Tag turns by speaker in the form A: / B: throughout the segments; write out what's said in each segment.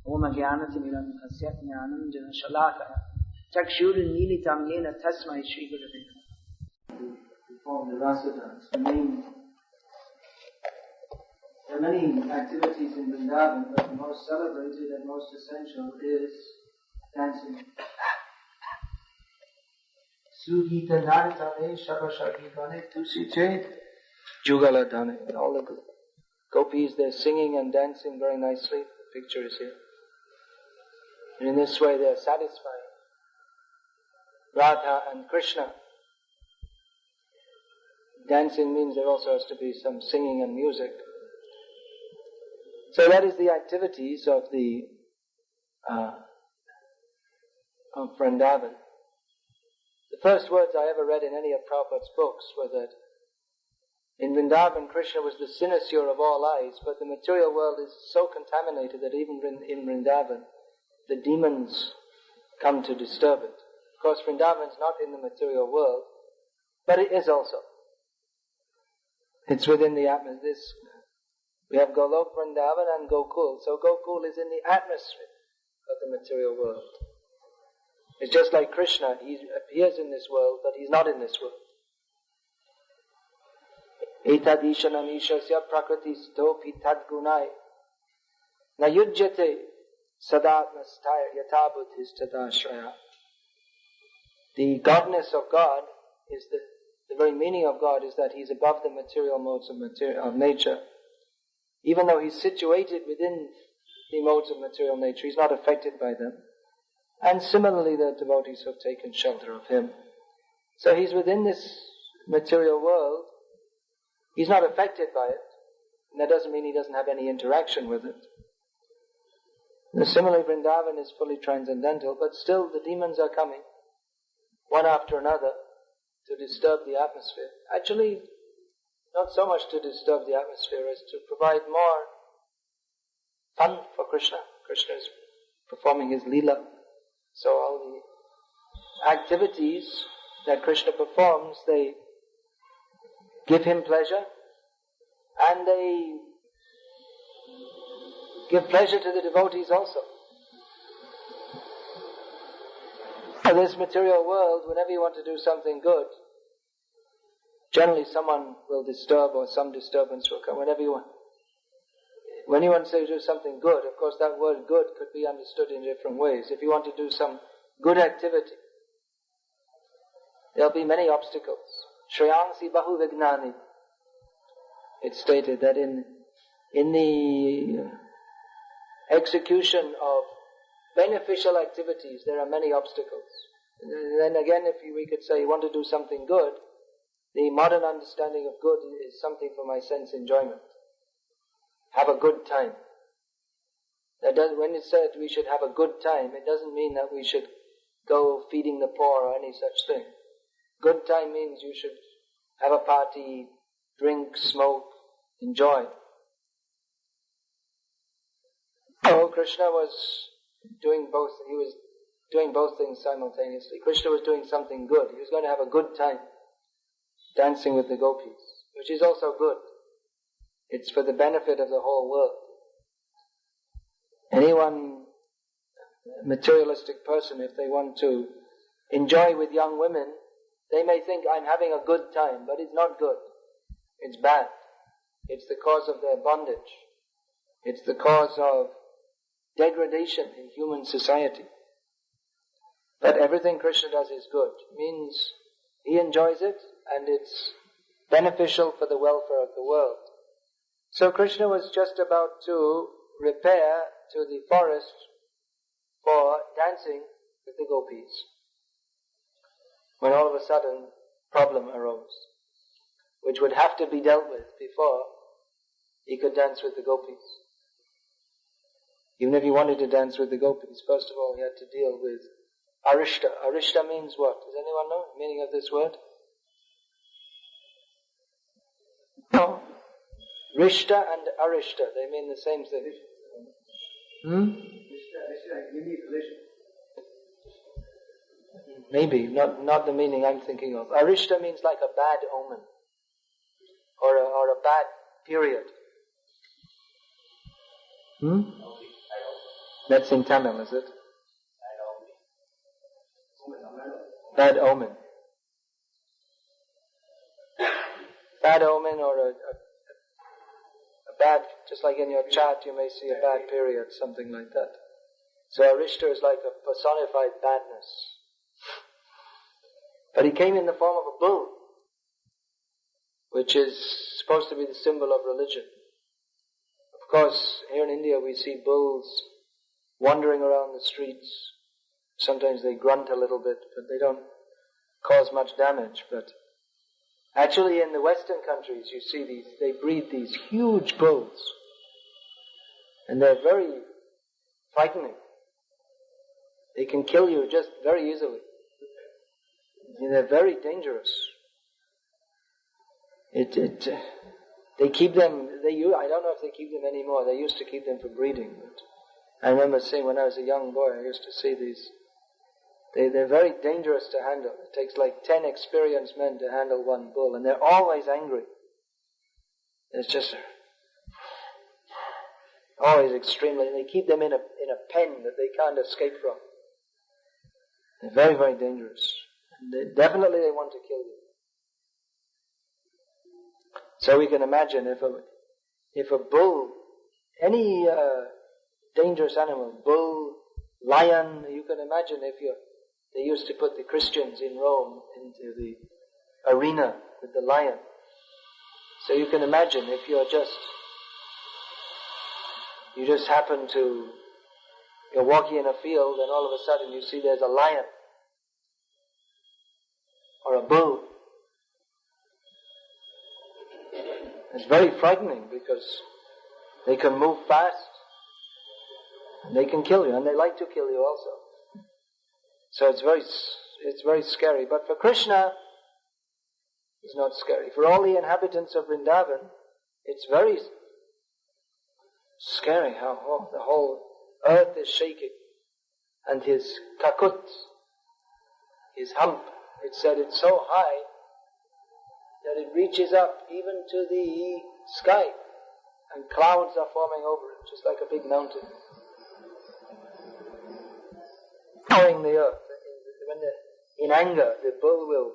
A: Om Jnanatimirandhasya Jnanam Jana Shalakaya Chakshurunmilitam Yena Tasmai Shri Gurave.
B: Perform the rasa dance. There are many activities in Vrindavan, but the most celebrated and most essential is dancing. Sugita Nartane Shabashagigane Tusite Jugaladane. All the gopis, they're singing and dancing very nicely. The picture is here. And in this way they're satisfying Radha and Krishna. Dancing means there also has to be some singing and music. So that is the activities of the of Vrindavan. The first words I ever read in any of Prabhupada's books were that in Vrindavan Krishna was the cynosure of all eyes, but the material world is so contaminated that even in Vrindavan the demons come to disturb it. Of course Vrindavan is not in the material world, but it is also. It's within the atmosphere. We have Golok, Vrindavan and Gokul. So Gokul is in the atmosphere of the material world. It's just like Krishna. He appears in this world, but he's not in this world. Etadishanamishasya prakritistopi tadgunai nayujyate sadatmastaya yatabudhistadashraya. The godness of God is the very meaning of God is that he's above the material modes of nature. Even though he's situated within the modes of material nature, he's not affected by them. And similarly, the devotees have taken shelter of him. So he's within this material world. He's not affected by it. And that doesn't mean he doesn't have any interaction with it. And similarly, Vrindavan is fully transcendental, but still the demons are coming, one after another, to disturb the atmosphere. Actually, not so much to disturb the atmosphere as to provide more fun for Krishna. Krishna is performing his Leela. So all the activities that Krishna performs, they give him pleasure and they give pleasure to the devotees also. In this material world, whenever you want to do something good, generally someone will disturb or some disturbance will come. When you want to do something good, of course that word good could be understood in different ways. If you want to do some good activity, there'll be many obstacles. Shreyansi bahu vignani. It's stated that in the execution of beneficial activities, there are many obstacles. And then again, we could say you want to do something good, the modern understanding of good is something for my sense enjoyment. Have a good time. When it said we should have a good time, it doesn't mean that we should go feeding the poor or any such thing. Good time means you should have a party, drink, smoke, enjoy. Oh, Krishna was doing both. He was doing both things simultaneously. Krishna was doing something good. He was going to have a good time dancing with the gopis, which is also good. It's for the benefit of the whole world. Anyone, materialistic person, if they want to enjoy with young women, they may think I'm having a good time, but it's not good. It's bad. It's the cause of their bondage. It's the cause of degradation in human society. But everything Krishna does is good. It means he enjoys it and it's beneficial for the welfare of the world. So Krishna was just about to repair to the forest for dancing with the gopis, when all of a sudden problem arose, which would have to be dealt with before he could dance with the gopis. Even if he wanted to dance with the gopis, first of all he had to deal with Arishta. Arishta means what? Does anyone know the meaning of this word? No. Rishta and Arishta, they mean the same thing. Maybe, not the meaning I'm thinking of. Arishta means like a bad omen, or a bad period. That's in Tamil, is it? Bad omen. Bad omen or a bad, just like in your chart you may see a bad period, something like that. So Arishta is like a personified badness. But he came in the form of a bull, which is supposed to be the symbol of religion. Of course, here in India we see bulls wandering around the streets. Sometimes they grunt a little bit, but they don't cause much damage. But actually in the Western countries you see they breed these huge bulls. And they're very frightening. They can kill you just very easily. And they're very dangerous. They keep them, I don't know if they keep them anymore. They used to keep them for breeding. But I remember seeing when I was a young boy, I used to see these. They're very dangerous to handle. It takes like 10 experienced men to handle one bull, and they're always angry. It's just always extremely. They keep them in a pen that they can't escape from. They're very, very dangerous. And definitely they want to kill you. So we can imagine if a bull, any dangerous animal, bull, lion, you can imagine they used to put the Christians in Rome into the arena with the lion. So you can imagine if you just happen to, you're walking in a field and all of a sudden you see there's a lion or a bull. It's very frightening because they can move fast and they can kill you, and they like to kill you also. So it's very scary. But for Krishna, it's not scary. For all the inhabitants of Vrindavan, it's very scary how the whole earth is shaking. And his kakut, his hump, it said it's so high that it reaches up even to the sky, and clouds are forming over it, just like a big mountain. Towering the earth. In anger, the bull will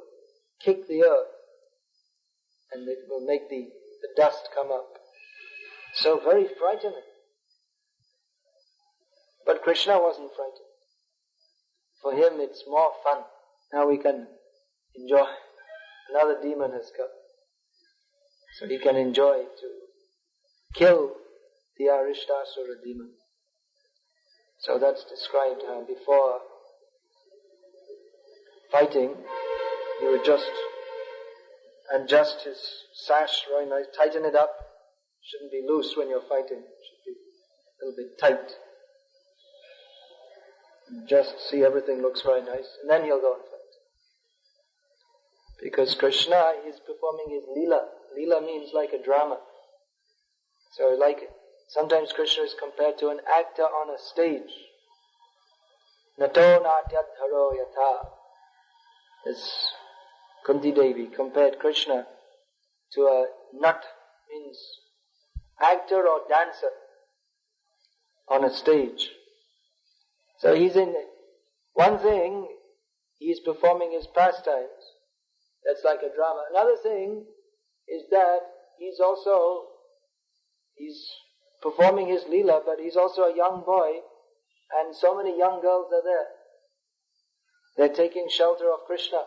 B: kick the earth, and it will make the dust come up. So very frightening. But Krishna wasn't frightened. For him it's more fun. Now we can enjoy. Another demon has come. So he can enjoy to kill the Arishtasura demon. So that's described how before fighting, he would just adjust his sash very nice, tighten it up. Shouldn't be loose when you're fighting. It should be a little bit tight. Just see everything looks very nice, and then he'll go and fight. Because Krishna is performing his lila. Lila means like a drama. So sometimes Krishna is compared to an actor on a stage. Nato natyadharo yatha. As Kunti Devi compared Krishna to a nat, means actor or dancer on a stage. So he's in one thing, he's performing his pastimes. That's like a drama. Another thing is that he's performing his lila, but he's also a young boy, and so many young girls are there. They're taking shelter of Krishna.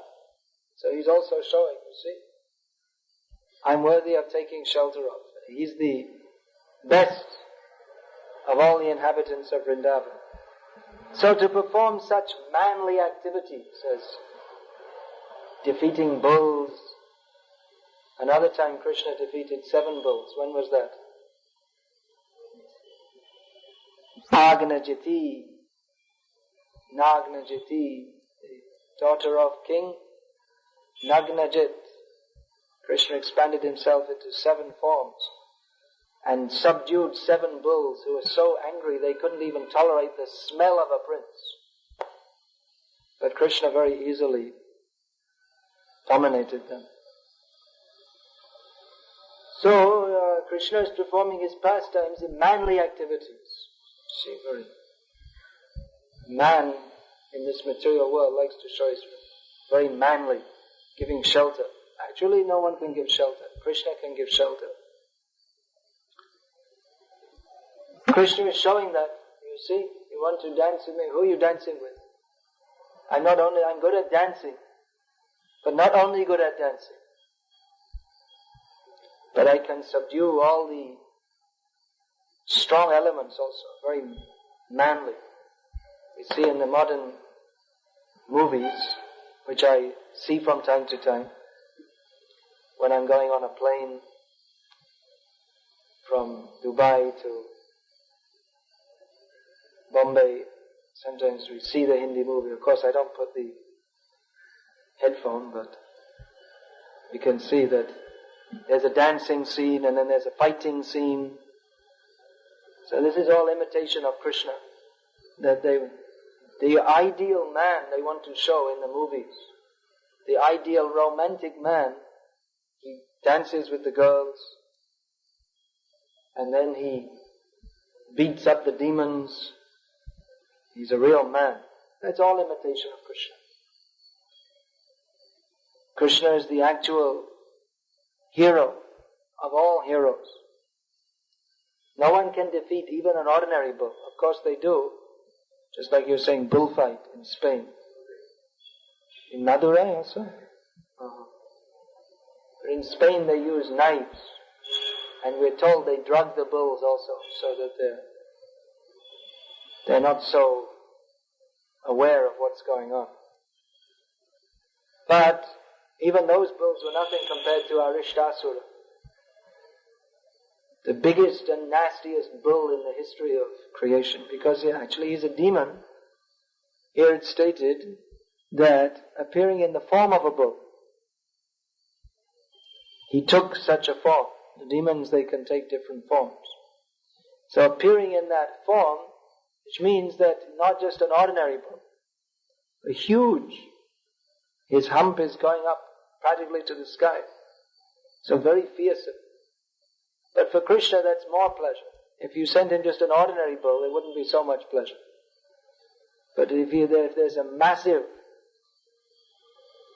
B: So he's also showing, you see, I'm worthy of taking shelter of. He's the best of all the inhabitants of Vrindavan. So to perform such manly activities as defeating bulls, another time Krishna defeated 7 bulls. When was that? Nagnajiti, the daughter of King Nagnajit. Krishna expanded himself into 7 forms and subdued 7 bulls who were so angry they couldn't even tolerate the smell of a prince. But Krishna very easily dominated them. So Krishna is performing his pastimes in manly activities. See, very man in this material world likes to show he's very manly, giving shelter. Actually, no one can give shelter. Krishna can give shelter. Krishna is showing that, you see, you want to dance with me, who are you dancing with? I'm good at dancing, but not only good at dancing, but I can subdue all the strong elements also, very manly. You see in the modern movies, which I see from time to time, when I'm going on a plane from Dubai to Bombay, sometimes we see the Hindi movie. Of course, I don't put the headphone, but you can see that there's a dancing scene and then there's a fighting scene. So this is all imitation of Krishna. That the ideal man they want to show in the movies, the ideal romantic man, he dances with the girls and then he beats up the demons. He's a real man. That's all imitation of Krishna. Krishna is the actual hero of all heroes. No one can defeat even an ordinary bull. Of course they do. Just like you're saying bullfight in Spain. In Madurai also. In Spain they use knives. And we're told they drug the bulls also so that they're not so aware of what's going on. But even those bulls were nothing compared to Arishtasura, the biggest and nastiest bull in the history of creation, because actually he's a demon. Here it's stated that appearing in the form of a bull, he took such a form. The demons, they can take different forms. So appearing in that form, which means that not just an ordinary bull, a huge, his hump is going up practically to the sky. So very fearsome. But for Krishna that's more pleasure. If you sent in just an ordinary bull, there wouldn't be so much pleasure. But if there's a massive,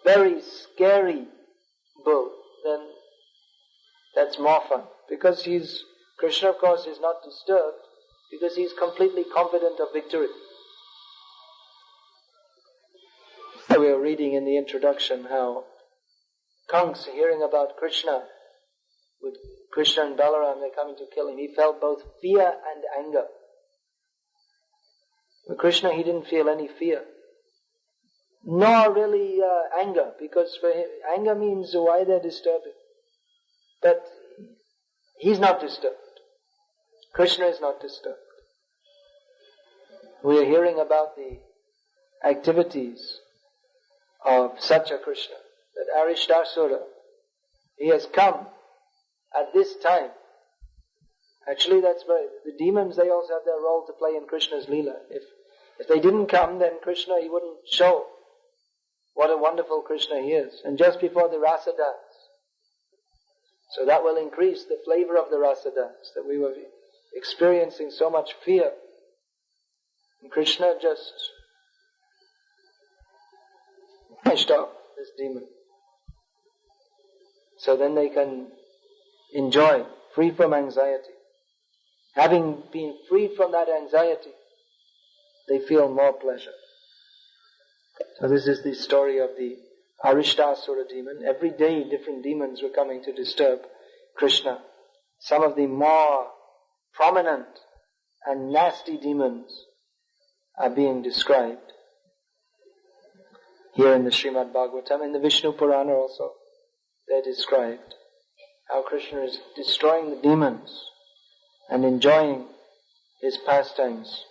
B: very scary bull, then that's more fun. Because Krishna of course is not disturbed, because he's completely confident of victory. We were reading in the introduction how Kansa, hearing about Krishna, with Krishna and Balaram, they're coming to kill him, he felt both fear and anger. With Krishna, he didn't feel any fear. Nor really anger, because for him, anger means why they're disturbing. But he's not disturbed. Krishna is not disturbed. We are hearing about the activities of such a Krishna, that Arishtasura, he has come at this time. Actually that's right. The demons, they also have their role to play in Krishna's Leela. If they didn't come, then Krishna, he wouldn't show what a wonderful Krishna he is. And just before the Rasa dance, so that will increase the flavor of the Rasa dance, that we were experiencing so much fear. And Krishna just finished off this demon. So then they can enjoy, free from anxiety. Having been freed from that anxiety, they feel more pleasure. So this is the story of the Arishtasura demon. Every day different demons were coming to disturb Krishna. Some of the more prominent and nasty demons are being described here in the Srimad Bhagavatam. In the Vishnu Purana also, they're described. How Krishna is destroying the demons and enjoying his pastimes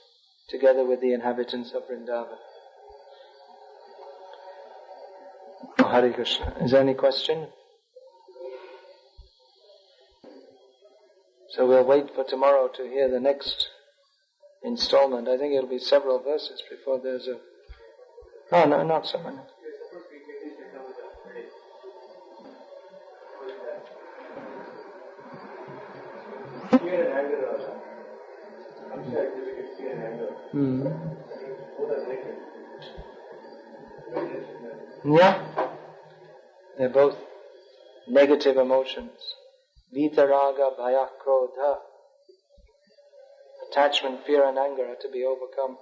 B: together with the inhabitants of Vrindavan. Hare Krishna. Is there any question? So we'll wait for tomorrow to hear the next installment. I think it'll be several verses before there's a... No, not so many.
C: Fear and anger also. I'm sure I can fear and anger.
B: Yeah. They're both negative emotions. Vitaraga, bhaya, krodha. Attachment, fear and anger are to be overcome.